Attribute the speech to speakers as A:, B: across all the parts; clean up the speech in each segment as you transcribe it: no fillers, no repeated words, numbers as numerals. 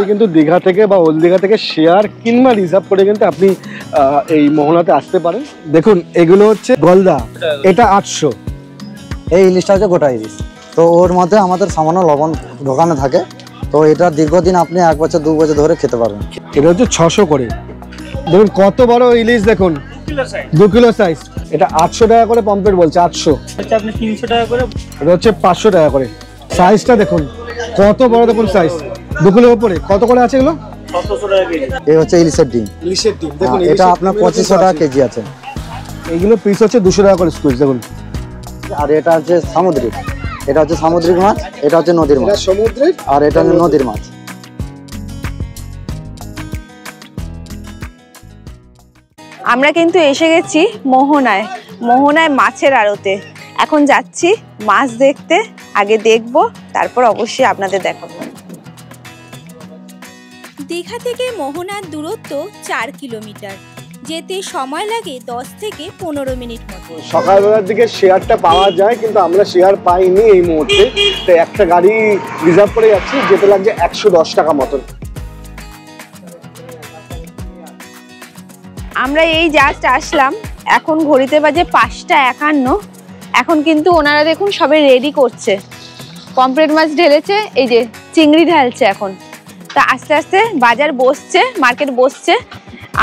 A: কিন্তু দীঘা থেকে বা ওল্ড দীঘা থেকে শেয়ার কিংবা রিজার্ভ করে কিন্তু আপনি এই মোহনাতে আসতে পারেন। দেখুন এগুলো হচ্ছে গলদা, এটা 800।
B: এই ইলিশটা হচ্ছে গোটা ইলিশ, তো ওর মধ্যে আমাদের সামান্য লবণ ঢোকানো থাকে, তো এটা দীর্ঘদিন আপনি 1 বছর 2 বছর ধরে খেতে পারবেন।
A: এটা হচ্ছে 600 করে। দেখুন কত বড় ইলিশ, দেখুন 2 কিলো সাইজ। এটা 800 টাকা করে পম্পলেট বলছে, 800।
C: আপনি 300 টাকা করে।
A: এটা হচ্ছে 500 টাকা করে। সাইজটা দেখুন কত বড়, দেখুন সাইজ 2 কিলোর উপরে। কত করে আছে এগুলো?
C: 700 টাকা কেজি।
B: এই হচ্ছে ইলিশের ডিম।
A: ইলিশের ডিম দেখুন,
B: এটা আপনার 2500 টাকা কেজি আছে।
A: এইগুলো পিস হচ্ছে 200 টাকা করে স্কুইজ দেখুন।
B: আর এটা হচ্ছে সামুদ্রিক, এটা হচ্ছে সামুদ্রিক মাছ, এটা হচ্ছে নদীর মাছ।
A: সমুদ্রের
B: আর এটা নদীর মাছ।
D: আমরা কিন্তু এসে গেছি মোহনায়। মোহনায় মাছের আড়তে। এখন যাচ্ছি মাছ দেখতে। আগে দেখব, তারপর অবশ্যই আপনাদের দেখাবো।
E: দীঘা থেকে মোহনার দূরত্ব 4 কিলোমিটার। যেতে সময় লাগে 10 থেকে 15 মিনিট মতো।
A: সকালবেলার দিকে শেয়ারটা পাওয়া যায়, কিন্তু আমরা শেয়ার পাইনি এই মুহূর্তে। তো একটা গাড়ি রিজার্ভ করে যাচ্ছি, যেতে লাগছে 110 টাকা মতন।
D: আমরা এই জাস্ট আসলাম, এখন ঘড়িতে বাজে 5টা 51। এখন কিন্তু ওনারা দেখুন সবে রেডি করছে। পমফ্রেট মাছ ঢেলেছে, এই যে চিংড়ি ঢালছে এখন। তা আস্তে আস্তে বাজার বসছে, মার্কেট বসছে।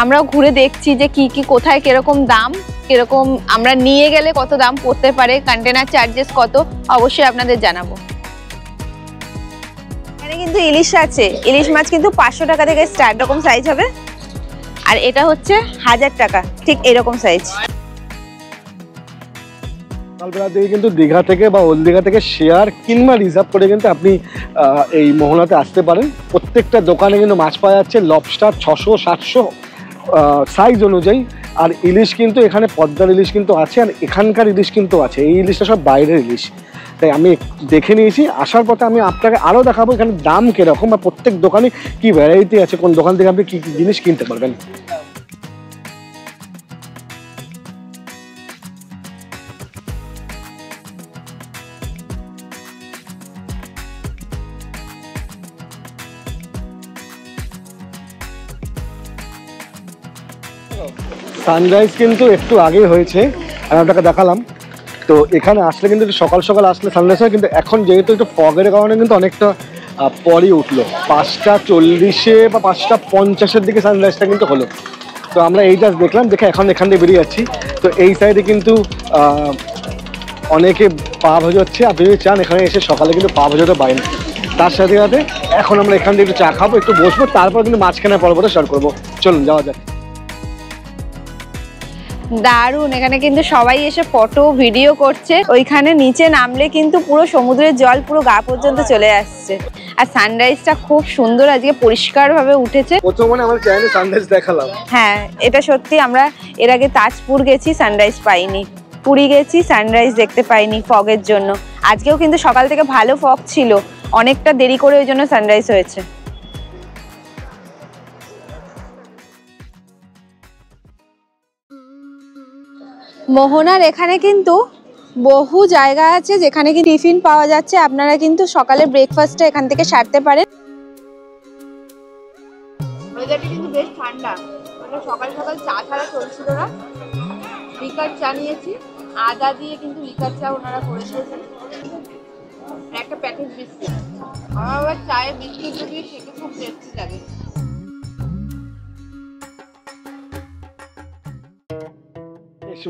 D: আমরাও ঘুরে দেখছি যে কি কি কোথায় কিরকম দাম, কিরকম আমরা নিয়ে গেলে কত দাম পড়তে পারে, কন্টেনার চার্জেস কত, অবশ্যই আপনাদের জানাবো। এখানে কিন্তু ইলিশ আছে। ইলিশ মাছ কিন্তু 500 টাকা থেকে স্টার্ট, এরকম সাইজ হবে। আর এটা হচ্ছে 1000 টাকা, ঠিক এরকম সাইজ।
A: সকালবেলা দিকে কিন্তু দীঘা থেকে বা ওল্ড দীঘা থেকে শেয়ার কিংবা রিজার্ভ করে কিন্তু আপনি এই মোহনাতে আসতে পারেন। প্রত্যেকটা দোকানে কিন্তু মাছ পাওয়া যাচ্ছে। লবস্টার 600 700 সাইজ অনুযায়ী। আর ইলিশ কিন্তু এখানে পদ্মার ইলিশ কিন্তু আছে, আর এখানকার ইলিশ কিন্তু আছে। এই ইলিশটা সব বাইরের ইলিশ। তাই আমি দেখে নিয়েছি, আসার পথে আমি আপনাকে আরও দেখাবো এখানে দাম কীরকম, বা প্রত্যেক দোকানে কি ভ্যারাইটি আছে, কোন দোকান থেকে আপনি কী কী জিনিস কিনতে পারবেন। সানরাইজ কিন্তু একটু আগেই হয়েছে, আমি আপনাকে দেখালাম। তো এখানে আসলে কিন্তু একটু সকাল সকাল আসলে সানরাইজ হয়, কিন্তু এখন যেহেতু একটু ফগের কারণে কিন্তু অনেকটা পরই উঠলো। 5টা 40 বা 5টা 50-এর দিকে সানরাইজটা কিন্তু হলো। তো আমরা এই জাস্ট দেখলাম, দেখে এখন এখান থেকে বেরিয়ে যাচ্ছি। তো এই সাইডে কিন্তু অনেকে পা ভোজাচ্ছে। আপনি যদি চান এখানে এসে সকালে কিন্তু পা ভোজাতে পারেন। তার সাথে সাথে এখন আমরা এখান থেকে একটু চা খাবো, একটু বসবো, তারপর কিন্তু মাঝখানে পর্বটা স্টার্ট করবো। চলুন যাওয়া যাক।
D: দারুণ, এখানে কিন্তু সবাই এসে ফটো ভিডিও করছে। ওইখানে নিচে নামলে কিন্তু পুরো সমুদ্রের জল পুরো গা পর্যন্ত চলে আসছে। আর সানরাইজটা খুব সুন্দর, আজকে পরিষ্কার ভাবে উঠেছে।
A: প্রথমে আমার চ্যানেলে সানরাইজ দেখালাম।
D: হ্যাঁ, এটা সত্যি। আমরা এর আগে তাজপুর গেছি, সানরাইজ পাইনি। পুরী গেছি, সানরাইজ দেখতে পাইনি ফগের জন্য। আজকেও কিন্তু সকাল থেকে ভালো ফগ ছিল, অনেকটা দেরি করে ওই জন্য সানরাইজ হয়েছে। মোহনার এখানে কিন্তু বহু জায়গা আছে যেখানে কি টিফিন পাওয়া যাচ্ছে। আপনারা কিন্তু সকালে ব্রেকফাস্টটা এখান থেকে সারতে পারেন। ওয়েদারটা কিন্তু বেশ ঠান্ডা। আমরা সকাল সকাল চা ছাড়া চলছিল না, লিকার চা নিয়েছি। আদা দিয়ে কিন্তু লিকার চা ওনারা করে দিয়েছেন। একটা প্যাকেট বিস্কিট, আমার আবার চায়ে বিস্কিট দিয়ে খেতে খুব টেস্টি লাগে।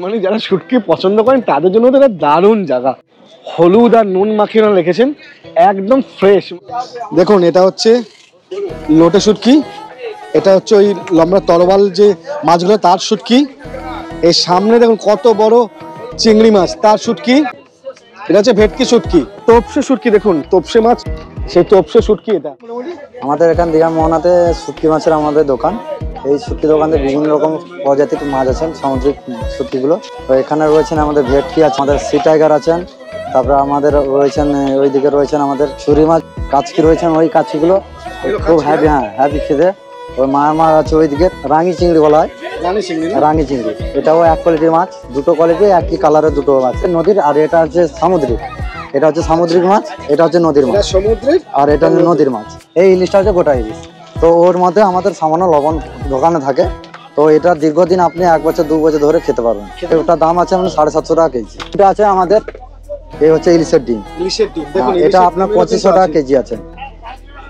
A: মানে যারা শুটকি পছন্দ করেন তাদের জন্য তো এটা দারুণ জায়গা। হলুদ আর নুন মাখিয়ে ওরা রেখেছেন, একদম ফ্রেশ। দেখুন এটা হচ্ছে লোটে শুটকি, এটা হচ্ছে ওই লম্বা তরোয়াল যে মাছগুলো তার শুটকি। এর সামনে দেখুন কত বড় চিংড়ি মাছ, তার শুটকি। এটা হচ্ছে ভেটকি শুটকি, তোপসে শুটকি। দেখুন তোপসে মাছ, সেই তোপসে শুটকি এটা।
B: আমাদের এখান দীঘা মোহনাতে শুটকি মাছের আমাদের দোকান। এই শুটকি দোকানে বিভিন্ন রকম প্রজাতির মাছ আছেন, সামুদ্রিক শুটকিগুলো। তো এখানে রয়েছেন আমাদের ভেটকি আছে, আমাদের সি টাইগার আছেন, তারপরে আমাদের রয়েছেন ওইদিকে রয়েছেন আমাদের ছুরি মাছ, কাচকি রয়েছেন। ওই কাচকিগুলো খুব হ্যাপি, হ্যাঁ হ্যাপি খেতে। ওই মাছ আছে ওইদিকে, রাঙি চিংড়ি বলা হয়, রাঙি চিংড়ি। এটাও এক কোয়ালিটির মাছ, দুটো কোয়ালিটি একই কালারের দুটো মাছ নদীর। আর এটা হচ্ছে সামুদ্রিক, এটা হচ্ছে সামুদ্রিক মাছ, এটা হচ্ছে নদীর
A: এটা
B: মাছ,
A: সমুদ্রের
B: আর এটা হচ্ছে নদীর মাছ। এই ইলিশটা হচ্ছে গোটা ইলিশ। তো ওর মধ্যে আমাদের সামান্য লবণ দোকানে থাকে। তো এটা দীর্ঘদিন আপনি 1 বছর 2 বছর ধরে খেতে পারবেন। ওটার দাম আছে মানে 750 টাকা কেজি। এটা আছে আমাদের, এই হচ্ছে ইলিশের ডিম।
A: ইলিশের ডিম দেখুন,
B: এটা
A: ইলিশের
B: আপনার
A: ডিমেরও
B: 2500 টাকা
A: কিন্তু
B: কেজি আছে।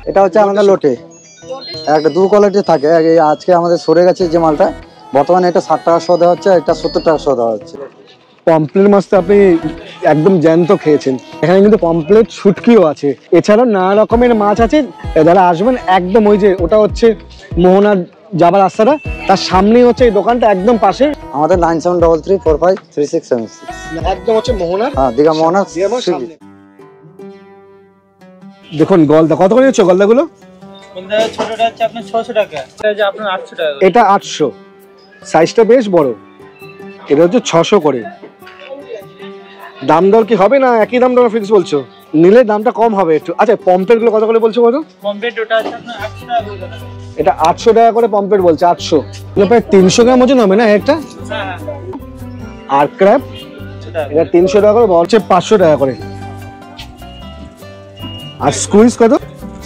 B: এটা হচ্ছে আমাদের লোটে, একটা 2 কোয়ালিটি থাকে। এই আজকে আমাদের সরে গেছে যে মালটা, বর্তমানে এটা 60 টাকা শো দেওয়া হচ্ছে, এটা 70 টাকা শো দেওয়া হচ্ছে।
A: পমপ্লেট মাছটা আপনি একদম জ্যান্ত খেয়েছেন। এখানে কিন্তু পমপ্লেট শুটকিও আছে, এছাড়াও নানা রকমের মাছ আছে। যারা আসবেন একদম ওই যে ওটা হচ্ছে মোহনার যাবার রাস্তাটা, তার সামনেই হচ্ছে এই দোকানটা, একদম পাশে।
B: আমাদের 9733453676।
A: একদম হচ্ছে মোহনার,
B: হ্যাঁ, দীঘা মোহনা।
A: দেখুন গলদা কত করে নিচ্ছ? গলদাগুলো
C: ছোটটা হচ্ছে আপনার 600 টাকা, এটা যে আপনার 800 টাকা।
A: এটা 800, সাইজটা বেশ বড়। এটা হচ্ছে 600 করে। দাম দর কি হবে না একই দাম দর ফিক্স বলছো? নিলে দামটা কম হবে একটু। আচ্ছা, পম্পলেট গুলো কত করে বলছো বলো?
C: কমপ্লিট ওটা আছে আপনার 800 টাকা করে।
A: এটা 800 টাকা করে পম্পলেট বলছে। 800 এগুলো প্রায় 300 গ্রাম ওজন হবে না একটা?
C: হ্যাঁ,
A: আর ক্র্যাব
C: 800 টাকা।
A: এটা 300 টাকা করে, বলছে 500 টাকা করে। আর স্কুইজ কত?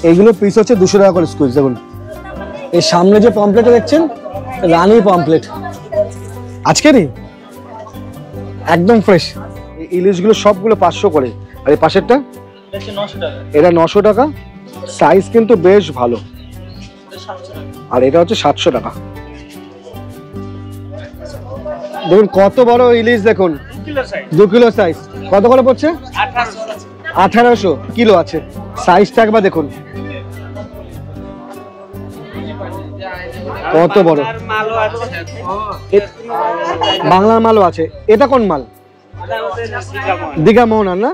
A: এইগুলো পিস হচ্ছে 200 টাকা করে স্কুইজ। দেখুন এই সামনে যে পম্পলেটটা দেখছেন, রানী পম্পলেট, আজকেরই একদম ফ্রেশ। এই ইলিশগুলো সবগুলো 500 করে। আর এই পাশেরটা
C: এটা হচ্ছে 900 টাকা,
A: এটা 900 টাকা। সাইজ কিন্তু বেশ ভালো।
C: এটা 700 টাকা।
A: আর এটা হচ্ছে 700 টাকা। দেখুন কত বড় ইলিশ, দেখুন
C: 2 কিলো সাইজ,
A: 2 কিলো সাইজ। কত করে পড়ছে?
C: 1800।
A: 1800 কিলো আছে। সাইজটা একবার দেখুন কত বড়।
C: আর মালও আছে,
A: বাংলার মালও আছে। এটা কোন মাল?
C: এটা আমাদের দীঘা মাল।
A: দীঘা মোহনার না?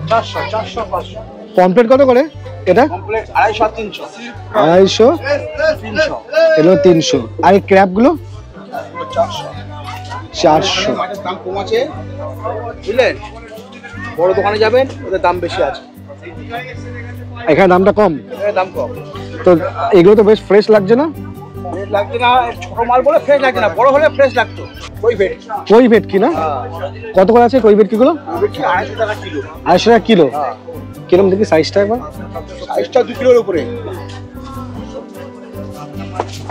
C: 400 500
A: পমপ্লেট কত করে এটা?
C: কমপ্লিট 250 300
A: 250,
C: 300
A: এগুলো 300। আর এই ক্র্যাব গুলো 400।
F: দাম কম আছে বুঝলেন, বড় দোকানে যাবেন ওদের দাম বেশি আছে,
A: এখানে দামটা কম।
F: এখানে দাম কম।
A: তো এগুলো তো বেশ ফ্রেশ লাগছে না?
F: ফ্রেশ লাগছে না, ছোট মাল বলে ফ্রেশ লাগছে না, বড় হলে ফ্রেশ লাগতো। ওই ভেট
A: কই ভেটকি না? কত করে আছে কই ভেটকি গুলো?
F: 250 টাকা কিলো।
A: 250 টাকা কিলো। কিরম দেখি সাইজটা একবার।
F: সাইজটা 2 কিলোর উপরে।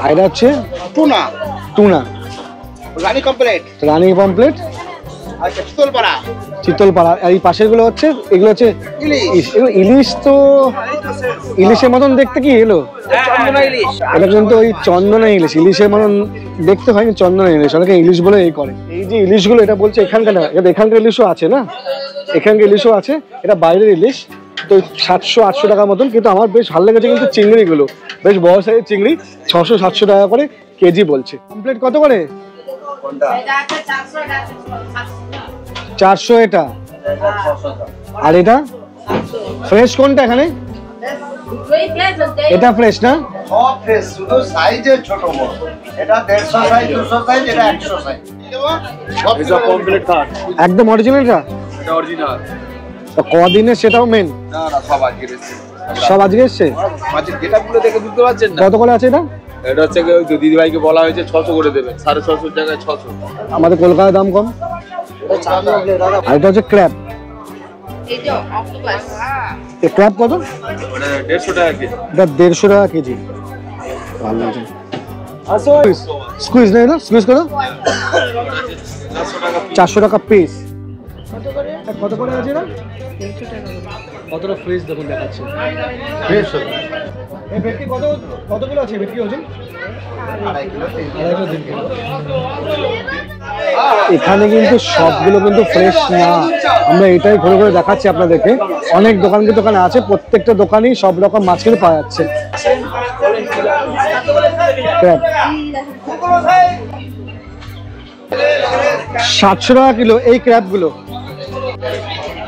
A: আর এটা হচ্ছে
F: টুনা,
A: টুনা,
F: রানী কমপ্লিট।
A: রানী পমপ্লেট,
F: আচ্ছা চিতলপাড়া
A: চিতলপাড়া। আর এই পাশের গুলো হচ্ছে, এগুলো হচ্ছে
F: ইলিশ।
A: এগুলো ইলিশ। তো ইলিশের মতন দেখতে কি এলো?
F: চন্দনা ইলিশ।
A: এটা কিন্তু ওই চন্দনা ইলিশ, ইলিশের মতন দেখতে হয় কিন্তু চন্দনা ইলিশ। অনেকে ইলিশ বলে এই করে। এই যে ইলিশগুলো, এটা বলছে এখানকার না, এটা এখানকার ইলিশও আছে না, এখানকার ইলিশও আছে। এটা বাইরের ইলিশ। তো 700-800 টাকার মতন। কিন্তু আমার বেশ ভালো লেগেছে কিন্তু চিংড়িগুলো, বেশ বড় সাইজের চিংড়ি। 600-700 টাকা করে কেজি বলছে। কমপ্লিট কত করে? 400 এটা। আর এটা ফ্রেশ কোনটা এখানে? এটা ফ্রেশ না?
F: সব ফ্রেশ, শুধু সাইজে ছোট বড়। এটা 150 সাইজ, 200 সাইজ, এটা 100 সাইজ। সব কমপ্লিট কাট।
A: একদম অরিজিনালটা?
F: এটা অরিজিনাল
A: কদিনের সেটাও মেন?
F: না না, সব আজকে এসেছে।
A: সব আজকে এসছে?
F: মাছের গেটআপগুলো দেখে বুঝতে পারছেন না?
A: কত করে আছে এটা?
F: এটা হচ্ছে কি, ওই তো দিদিভাইকে বলা হয়েছে 600 করে দেবে, 650 টাকায় 600।
A: আমাদের কলকাতার দাম কম। আর এটা হচ্ছে ক্র্যাব। এই ক্র্যাব কত?
F: মানে 150 টাকা কেজি।
A: এটা 150 টাকা কেজি। ভালো লাগছে। স্কুইজ নেই না? স্কুইজ কত? 400 টাকা পিস। কত করে আছে না? কতটা ফ্রেশ দেখুন দেখাচ্ছে। এই ভেটকি কতগুলো আছে? ভেটকি ওজন 2.5 কিলো 3 কিলো। এখানে কিন্তু সবগুলো কিন্তু ফ্রেশ না। আমরা এটাই ঘুরে ঘুরে দেখাচ্ছি আপনাদেরকে। অনেক দোকান কিন্তু ওখানে আছে, প্রত্যেকটা দোকানেই সব রকম মাছ কিন্তু পাওয়া যাচ্ছে। 700 টাকা কিলো এই ক্র্যাবগুলো।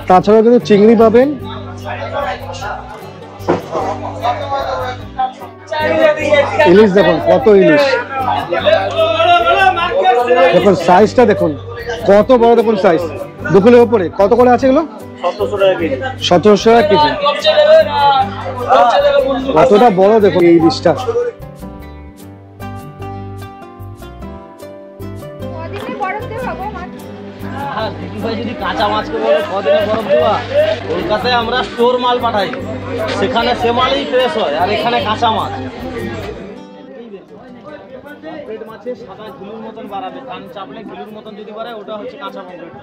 A: তাছাড়া কিন্তু চিংড়ি পাবেন। ইলিশ দেখুন কত ইলিশ, দেখুন সাইজটা দেখুন কত বড়, দেখুন সাইজ 2 কিলোর উপরে। কত করে আছে এগুলো?
C: 1700 টাকা কেজি।
A: 1700 টাকা কেজি। কতটা বড় দেখুন এই ইলিশটা।
C: হ্যাঁ দিদি ভাই যদি কাঁচা মাছকে বলে কদিনে বরফ দেওয়া, কলকাতায় আমরা স্টোর মাল পাঠাই, সেখানে সে মালই ফ্রেশ হয়, আর এখানে কাঁচা মাছ। পমফ্রেট মাছে সাদা ঘিলুর মতন বাড়াবে, কান চাপলে ঘিলুর মতন যদি বাড়ায় ওটা হচ্ছে কাঁচা পমফ্রেট,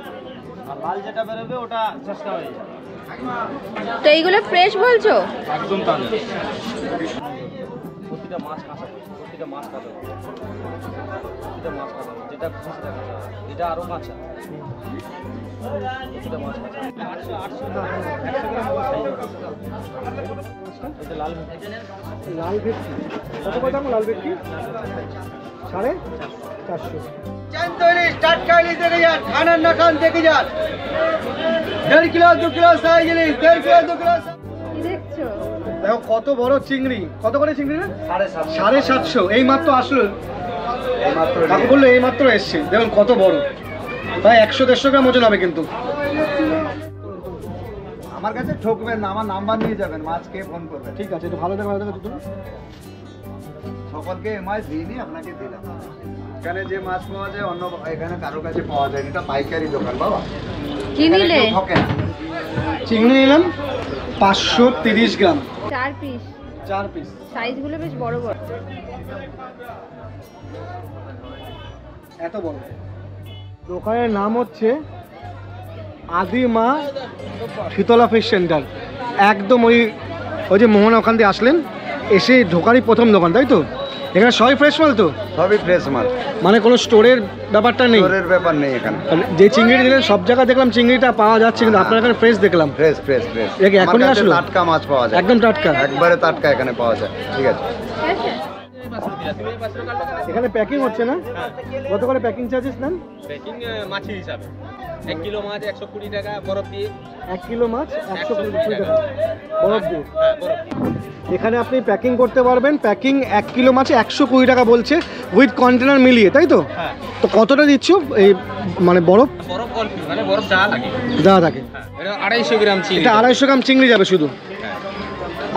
C: আর লাল যেটা বেরোবে ওটা চেষ্টা হয়ে যায়।
D: তো এইগুলো ফ্রেশ বলছো?
C: একদম তাজা, প্রতিটা মাছ কাঁচা, প্রতিটা মাছ কাঁচা, প্রতিটা মাছ কাঁচা, যেটা খুশি সেটা কাঁচা, এটা আরও কাঁচা, প্রতিটা মাছ কাঁচা। 800 এটা লাল ভেটকি।
A: লাল ভেটকি কত করে দাম? লাল ভেটকি 450।
F: টাটকা ইলিশ দেখে যান, খানার না খান দেখে যান। 1.5 কিলো 2 কিলো সাইজ ইলিশ, 1.5 কিলো 2 কিলো।
D: কি দেখছো?
A: দেখো কত বড় চিংড়ি। কত করে চিংড়ি না? 750। এই মাত্র আসলো, কাকু বললো এই মাত্র এসছে। দেখুন কত বড়, ভাই 100-150 গ্রাম ওজন হবে কিন্তু।
F: আমার কাছে ঠকবেন না, আমার নাম্বার নিয়ে যাবেন, মাছ খেয়ে ফোন করবেন।
A: ঠিক আছে, একটু ভালো দেখো, ভালো দেখো দুটো।
F: সকলকে এই মাছ দিইনি, আপনাকে দিলাম। এখানে যে মাছ পাওয়া যায় অন্য এখানে কারো কাছে পাওয়া যায় না, এটা পাইকারি দোকান বাবা।
D: কি
F: এখানে
D: নিলে?
F: কেউ ঠকে না।
A: চিংড়ি নিলাম 530 গ্রাম,
D: 4 পিস।
A: 4 পিস।
D: সাইজগুলো বেশ বড় বড়।
A: এত বড়। দোকানের নাম হচ্ছে আদিমা শীতলা ফিশ সেন্টার। একদম ওই যে মোহনা ওখান দিয়ে আসলেন, এসে ঢোকারই প্রথম দোকান, তাই তো? এখানে সবই ফ্রেশ মাল তো?
F: সবই ফ্রেশ মাল,
A: মানে কোনো স্টোরের ব্যাপারটা নেই?
F: স্টোরের ব্যাপার নেই এখানে।
A: যে চিংড়ি দিলেন সব জায়গায় দেখলাম চিংড়িটা পাওয়া যাচ্ছে, কিন্তু আপনার এখানে ফ্রেশ দেখলাম।
F: ফ্রেশ ফ্রেশ ফ্রেশ,
A: এ কি এখনই আসলো?
F: টাটকা মাছ পাওয়া যায়,
A: একদম টাটকা,
F: একবারে টাটকা এখানে পাওয়া যায়। ঠিক আছে,
A: এখানে প্যাকিং হচ্ছে না? কত করে প্যাকিং চার্জেস নেন?
C: প্যাকিং মাছের হিসাবে 1 কিলো মাছ 120 টাকা বরফ দিয়ে।
A: 1 কিলো মাছ 120 টাকা বরফ দিয়ে।
C: হ্যাঁ বরফ।
A: এখানে আপনি প্যাকিং করতে পারবেন। প্যাকিং 1 কিলো মাছে 120 টাকা বলছে, উইথ কন্টেনার মিলিয়ে, তাই তো?
C: হ্যাঁ।
A: তো কতটা দিচ্ছ এই মানে বরফ?
C: বরফ অল্প, মানে বরফ যা লাগে
A: যা থাকে।
C: এটা 250 গ্রাম চিংড়ি।
A: এটা 250 গ্রাম চিংড়ি যাবে শুধু?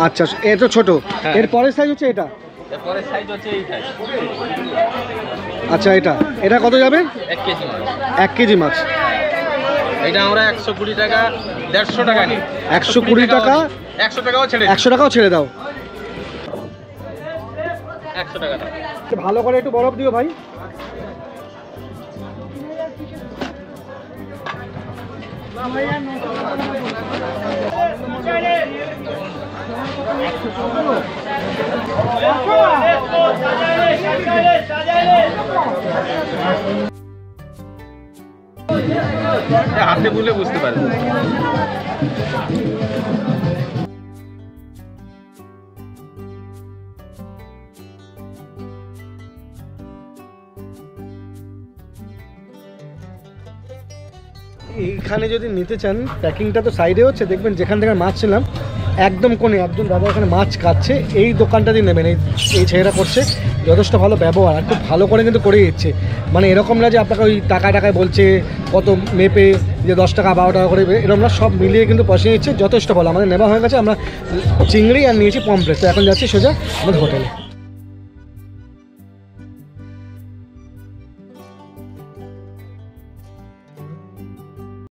A: আচ্ছা, এটা ছোট।
C: হ্যাঁ।
A: এর পরের সাইজ হচ্ছে এটা?
C: এরপরে সাইজ হচ্ছে এই সাইজ।
A: আচ্ছা, এটা কত যাবে?
C: 1 কেজি মাছ।
A: 1 কেজি মাছ।
C: এটা আমরা 120 টাকা 150 টাকা নিই।
A: 120 টাকা
C: 100 টাকাও ছেড়ে
A: 100 টাকাও ছেড়ে দাও।
C: 100 টাকা দাও।
A: ভালো করে একটু বরফ দিও ভাই।
C: হাতে বলে বুঝতে পারবেন।
A: এইখানে যদি নিতে চান, প্যাকিংটা তো সাইডে হচ্ছে, দেখবেন যেখান থেকে মাছ ছিলাম একদম কোণে একজন দাদা এখানে মাছ কাটছে। এই দোকানটা দিয়ে নেবেন, এই ছেলেরা করছে যথেষ্ট ভালো ব্যবহার, আর খুব ভালো করে কিন্তু করে দিচ্ছে। মানে এরকম না যে আপনাকে ওই টাকায় বলছে কত মেপে যে 10 টাকা 12 টাকা করে, এরকম না, সব মিলিয়ে কিন্তু পয়সা নিচ্ছে, যথেষ্ট ভালো। আমাদের নেওয়া হয়ে গেছে, আমরা চিংড়ি আর নিয়েছি পমফ্রেট। তো এখন যাচ্ছি সোজা আমাদের হোটেলে।